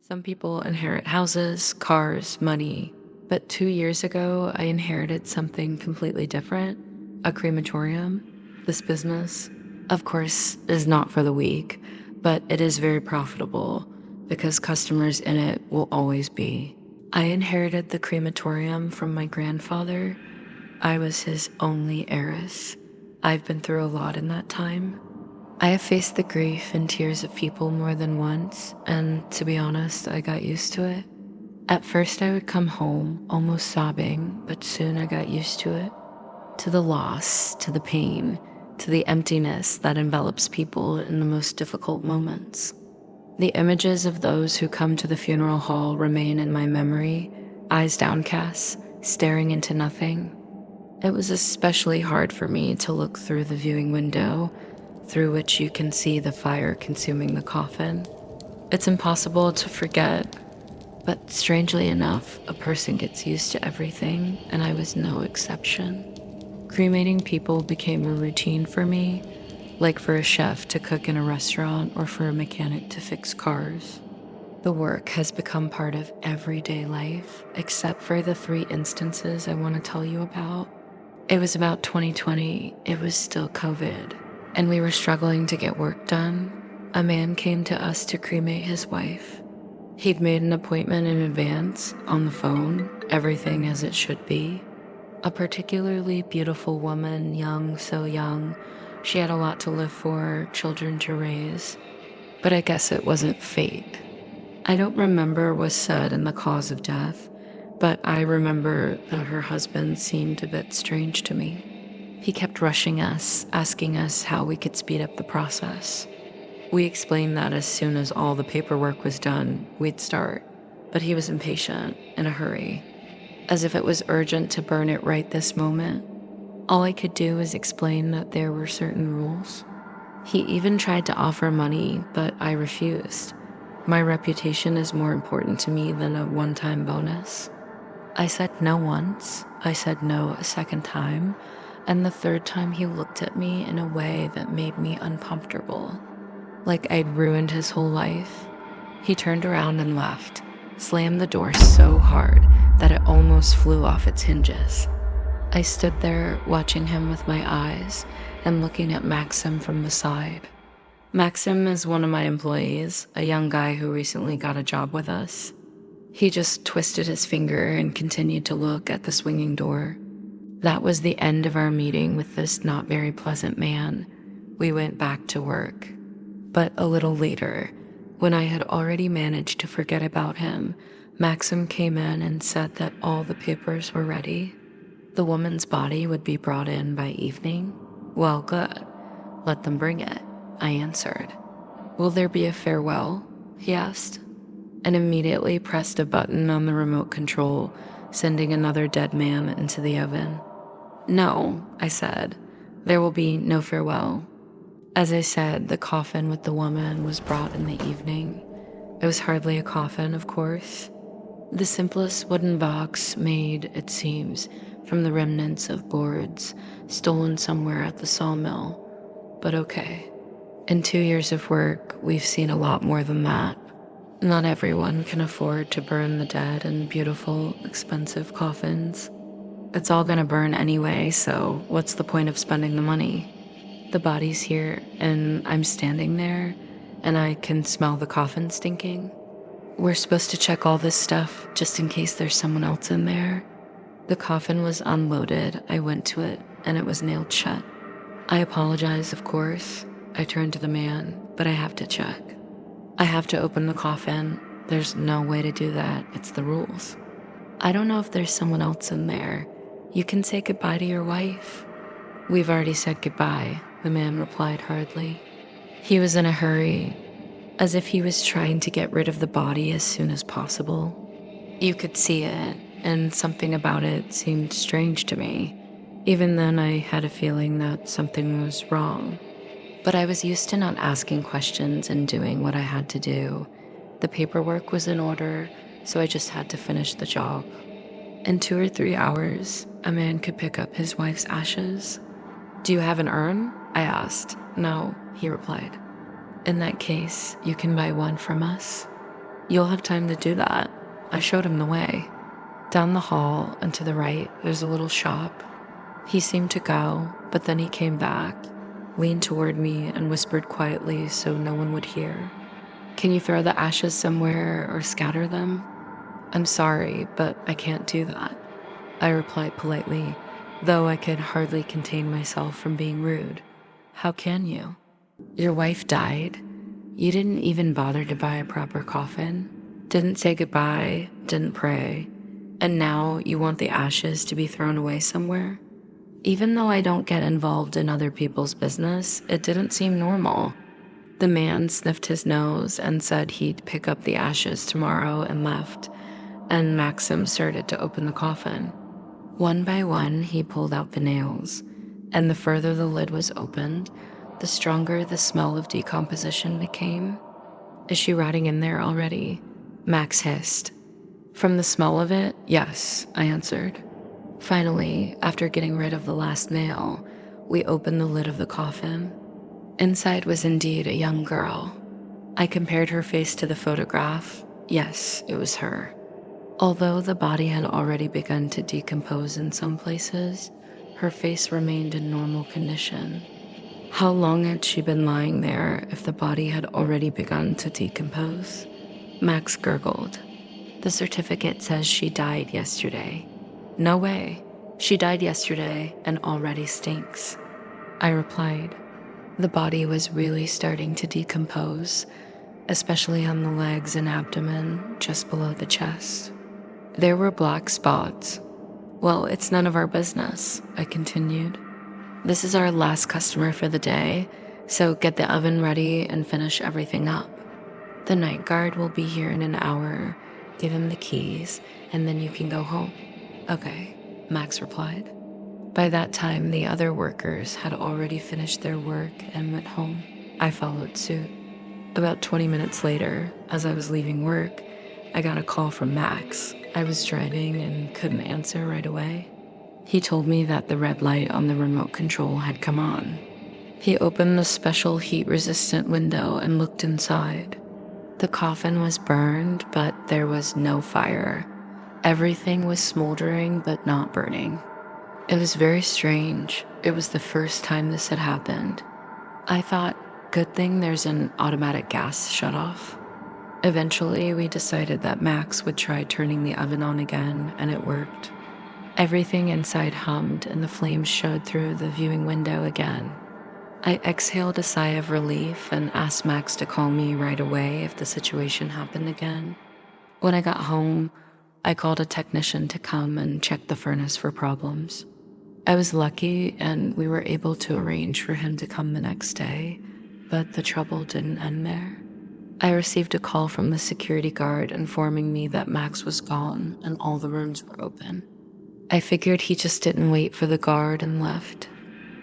Some people inherit houses, cars, money, but 2 years ago, I inherited something completely different, a crematorium. This business, of course, is not for the weak, but it is very profitable because customers in it will always be. I inherited the crematorium from my grandfather. I was his only heiress. I've been through a lot in that time. I have faced the grief and tears of people more than once, and to be honest, I got used to it. At first, I would come home almost sobbing, but soon I got used to it. To the loss, to the pain, to the emptiness that envelops people in the most difficult moments. The images of those who come to the funeral hall remain in my memory, eyes downcast, staring into nothing. It was especially hard for me to look through the viewing window, through which you can see the fire consuming the coffin. It's impossible to forget, but strangely enough, a person gets used to everything, and I was no exception. Cremating people became a routine for me, like for a chef to cook in a restaurant or for a mechanic to fix cars. The work has become part of everyday life, except for the three instances I want to tell you about. It was about 2020, it was still COVID, and we were struggling to get work done. A man came to us to cremate his wife. He'd made an appointment in advance, on the phone, everything as it should be. A particularly beautiful woman, young, so young. She had a lot to live for, children to raise. But I guess it wasn't fate. I don't remember what was said in the cause of death, but I remember that her husband seemed a bit strange to me. He kept rushing us, asking us how we could speed up the process. We explained that as soon as all the paperwork was done, we'd start, but he was impatient, in a hurry, as if it was urgent to burn it right this moment. All I could do was explain that there were certain rules. He even tried to offer money, but I refused. My reputation is more important to me than a one-time bonus. I said no once, I said no a second time, and the third time he looked at me in a way that made me uncomfortable, like I'd ruined his whole life. He turned around and left, slammed the door so hard that it almost flew off its hinges. I stood there watching him with my eyes and looking at Maxim from the side. Maxim is one of my employees, a young guy who recently got a job with us. He just twisted his finger and continued to look at the swinging door. That was the end of our meeting with this not very pleasant man. We went back to work. But a little later, when I had already managed to forget about him, Maxim came in and said that all the papers were ready. The woman's body would be brought in by evening. Well, good. Let them bring it, I answered. Will there be a farewell? He asked, and immediately pressed a button on the remote control, sending another dead man into the oven. No, I said. There will be no farewell. As I said, the coffin with the woman was brought in the evening. It was hardly a coffin, of course. The simplest wooden box made, it seems, from the remnants of boards stolen somewhere at the sawmill. But okay. In 2 years of work, we've seen a lot more than that. Not everyone can afford to burn the dead in beautiful, expensive coffins. It's all gonna burn anyway, so what's the point of spending the money? The body's here, and I'm standing there, and I can smell the coffin stinking. We're supposed to check all this stuff just in case there's someone else in there. The coffin was unloaded. I went to it, and it was nailed shut. I apologize, of course. I turned to the man, but I have to check. I have to open the coffin. There's no way to do that. It's the rules. I don't know if there's someone else in there. You can say goodbye to your wife. We've already said goodbye, the man replied hurriedly. He was in a hurry, as if he was trying to get rid of the body as soon as possible. You could see it, and something about it seemed strange to me. Even then, I had a feeling that something was wrong. But I was used to not asking questions and doing what I had to do. The paperwork was in order, so I just had to finish the job. In 2 or 3 hours, a man could pick up his wife's ashes. Do you have an urn? I asked. No, he replied. In that case, you can buy one from us. You'll have time to do that. I showed him the way. Down the hall and to the right, there's a little shop. He seemed to go, but then he came back, leaned toward me, and whispered quietly so no one would hear. Can you throw the ashes somewhere or scatter them? I'm sorry, but I can't do that, I replied politely, though I could hardly contain myself from being rude. How can you? Your wife died. You didn't even bother to buy a proper coffin, didn't say goodbye, didn't pray, and now you want the ashes to be thrown away somewhere? Even though I don't get involved in other people's business, it didn't seem normal. The man sniffed his nose and said he'd pick up the ashes tomorrow and left, and Maxim started to open the coffin. One by one, he pulled out the nails, and the further the lid was opened, the stronger the smell of decomposition became. Is she rotting in there already? Max hissed. From the smell of it, yes, I answered. Finally, after getting rid of the last nail, we opened the lid of the coffin. Inside was indeed a young girl. I compared her face to the photograph. Yes, it was her. Although the body had already begun to decompose in some places, her face remained in normal condition. How long had she been lying there if the body had already begun to decompose? Max gurgled. The certificate says she died yesterday. No way. She died yesterday and already stinks. I replied. The body was really starting to decompose, especially on the legs and abdomen just below the chest. There were black spots. Well, it's none of our business, I continued. This is our last customer for the day, so get the oven ready and finish everything up. The night guard will be here in an hour. Give him the keys, and then you can go home. Okay, Max replied. By that time, the other workers had already finished their work and went home. I followed suit. About 20 minutes later, as I was leaving work, I got a call from Max. I was driving and couldn't answer right away. He told me that the red light on the remote control had come on. He opened the special heat-resistant window and looked inside. The coffin was burned, but there was no fire. Everything was smoldering but not burning. It was very strange. It was the first time this had happened. I thought, good thing there's an automatic gas shutoff. Eventually, we decided that Max would try turning the oven on again, and it worked. Everything inside hummed, and the flames showed through the viewing window again. I exhaled a sigh of relief and asked Max to call me right away if the situation happened again. When I got home, I called a technician to come and check the furnace for problems. I was lucky and we were able to arrange for him to come the next day, but the trouble didn't end there. I received a call from the security guard informing me that Max was gone and all the rooms were open. I figured he just didn't wait for the guard and left.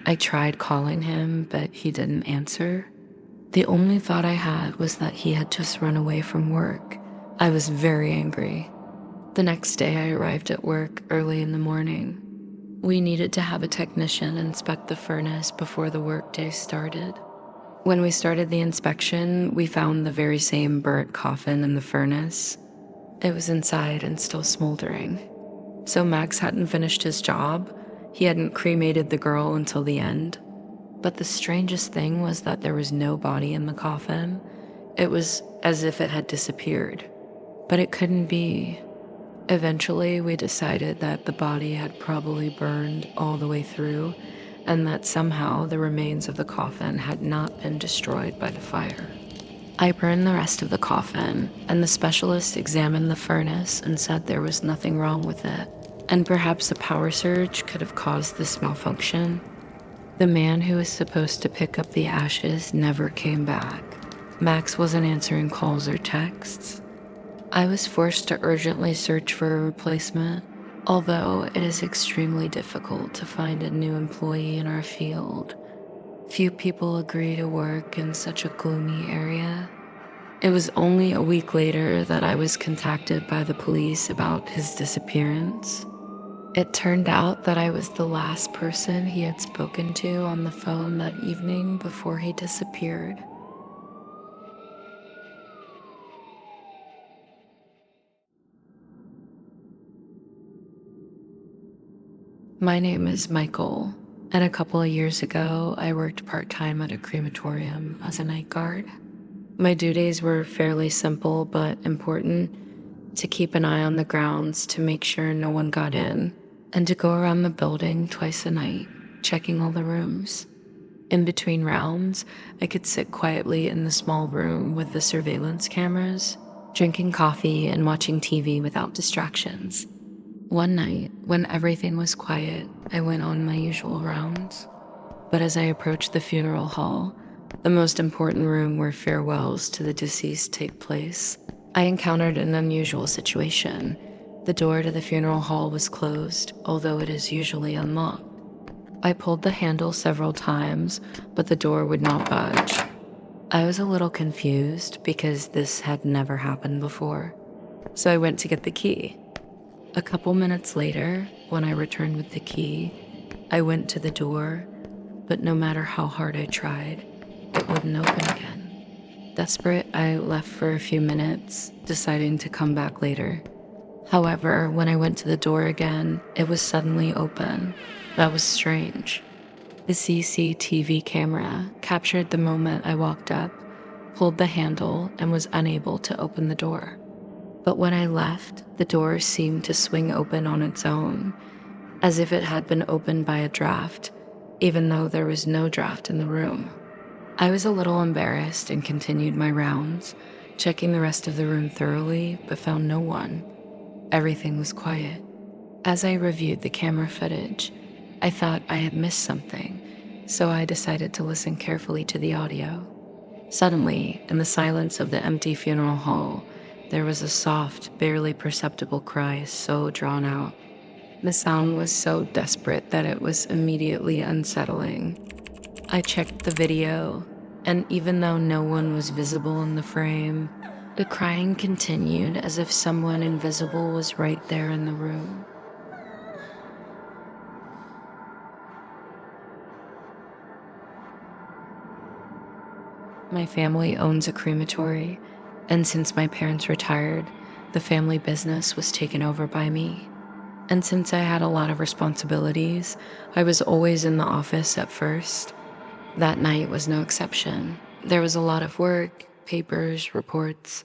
I tried calling him, but he didn't answer. The only thought I had was that he had just run away from work. I was very angry. The next day I arrived at work early in the morning. We needed to have a technician inspect the furnace before the workday started. When we started the inspection, we found the very same burnt coffin in the furnace. It was inside and still smoldering. So Max hadn't finished his job. He hadn't cremated the girl until the end. But the strangest thing was that there was no body in the coffin. It was as if it had disappeared. But it couldn't be. Eventually, we decided that the body had probably burned all the way through, and that somehow the remains of the coffin had not been destroyed by the fire. I burned the rest of the coffin, and the specialist examined the furnace and said there was nothing wrong with it, and perhaps a power surge could have caused this malfunction. The man who was supposed to pick up the ashes never came back. Max wasn't answering calls or texts. I was forced to urgently search for a replacement, although it is extremely difficult to find a new employee in our field. Few people agree to work in such a gloomy area. It was only a week later that I was contacted by the police about his disappearance. It turned out that I was the last person he had spoken to on the phone that evening before he disappeared. My name is Michael, and a couple of years ago, I worked part time at a crematorium as a night guard. My duties were fairly simple but important: to keep an eye on the grounds to make sure no one got in, and to go around the building twice a night, checking all the rooms. In between rounds, I could sit quietly in the small room with the surveillance cameras, drinking coffee and watching TV without distractions. One night, when everything was quiet, I went on my usual rounds. But as I approached the funeral hall, the most important room where farewells to the deceased take place, I encountered an unusual situation. The door to the funeral hall was closed, although it is usually unlocked. I pulled the handle several times, but the door would not budge. I was a little confused because this had never happened before, so I went to get the key. A couple minutes later, when I returned with the key, I went to the door, but no matter how hard I tried, it wouldn't open again. Desperate, I left for a few minutes, deciding to come back later. However, when I went to the door again, it was suddenly open. That was strange. The CCTV camera captured the moment I walked up, pulled the handle, and was unable to open the door. But when I left, the door seemed to swing open on its own, as if it had been opened by a draft, even though there was no draft in the room. I was a little embarrassed and continued my rounds, checking the rest of the room thoroughly, but found no one. Everything was quiet. As I reviewed the camera footage, I thought I had missed something, so I decided to listen carefully to the audio. Suddenly, in the silence of the empty funeral hall, there was a soft, barely perceptible cry, so drawn out. The sound was so desperate that it was immediately unsettling. I checked the video, and even though no one was visible in the frame, the crying continued as if someone invisible was right there in the room. My family owns a crematory, and since my parents retired, the family business was taken over by me. And since I had a lot of responsibilities, I was always in the office at first. That night was no exception. There was a lot of work, papers, reports.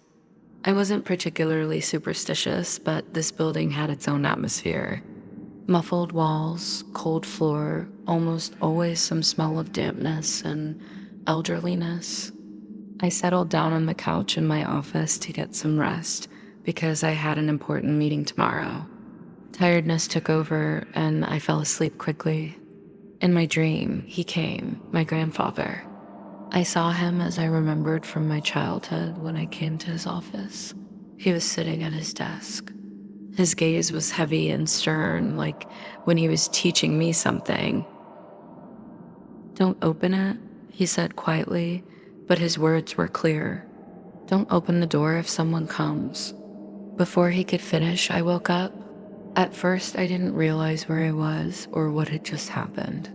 I wasn't particularly superstitious, but this building had its own atmosphere. Muffled walls, cold floor, almost always some smell of dampness and elderliness. I settled down on the couch in my office to get some rest because I had an important meeting tomorrow. Tiredness took over and I fell asleep quickly. In my dream, he came, my grandfather. I saw him as I remembered from my childhood when I came to his office. He was sitting at his desk. His gaze was heavy and stern, like when he was teaching me something. "Don't open it," he said quietly, but his words were clear. "Don't open the door if someone comes." Before he could finish, I woke up. At first, I didn't realize where I was or what had just happened.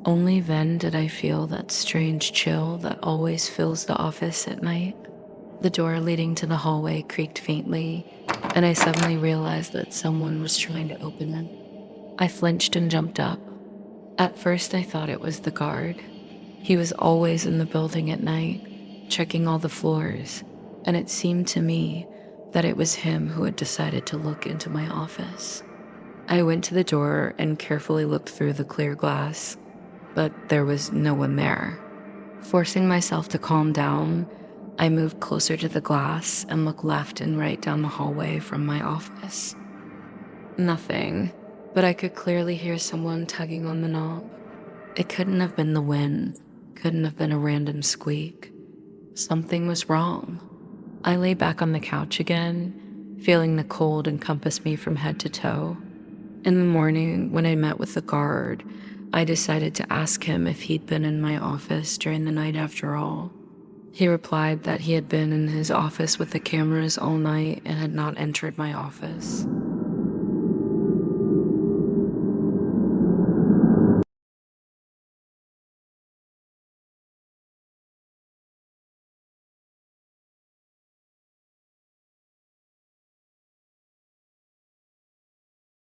Only then did I feel that strange chill that always fills the office at night. The door leading to the hallway creaked faintly, and I suddenly realized that someone was trying to open it. I flinched and jumped up. At first, I thought it was the guard. He was always in the building at night, checking all the floors, and it seemed to me that it was him who had decided to look into my office. I went to the door and carefully looked through the clear glass, but there was no one there. Forcing myself to calm down, I moved closer to the glass and looked left and right down the hallway from my office. Nothing, but I could clearly hear someone tugging on the knob. It couldn't have been the wind, couldn't have been a random squeak. Something was wrong. I lay back on the couch again, feeling the cold encompass me from head to toe. In the morning, when I met with the guard, I decided to ask him if he'd been in my office during the night after all. He replied that he had been in his office with the cameras all night and had not entered my office.